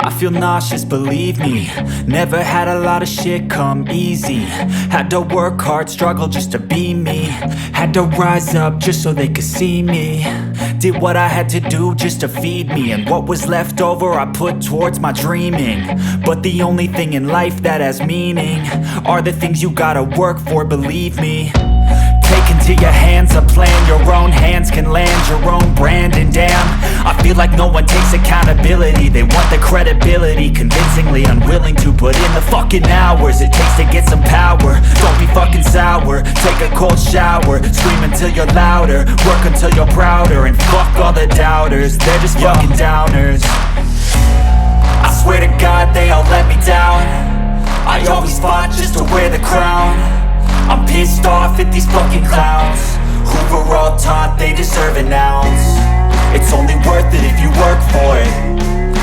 I feel nauseous, believe me. Never had a lot of shit come easy. Had to work hard, struggle just to be me. Had to rise up just so they could see me. Did what I had to do just to feed me. And what was left over I put towards my dreaming. But the only thing in life that has meaning are the things you gotta work for, believe me. Take into your hands a plan. Your own hands can land your own brand. And damn, I feel like no one takes accountability. They want the credibility, convincingly unwilling to put in the fucking hours it takes to get some power. Don't be fucking sour, take a cold shower. Scream until you're louder, work until you're prouder. And fuck all the doubters, they're just fucking downers. I swear to God they all let me down. I always fought just to wear the crown. I'm pissed off at these fucking clowns who were all taught they deserve an ounce. It's only worth it if you work for it.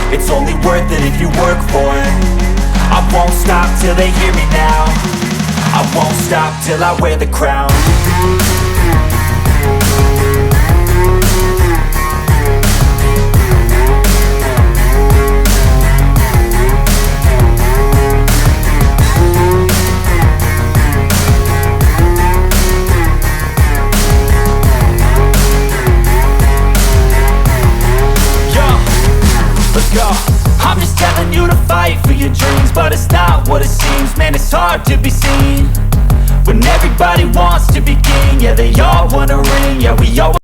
It's only worth it if you work for it. I won't stop till they hear me now. I won't stop till I wear the crown. I'm just telling you to fight for your dreams, but it's not what it seems. Man, it's hard to be seen when everybody wants to be king. Yeah, they all wanna ring, yeah, we all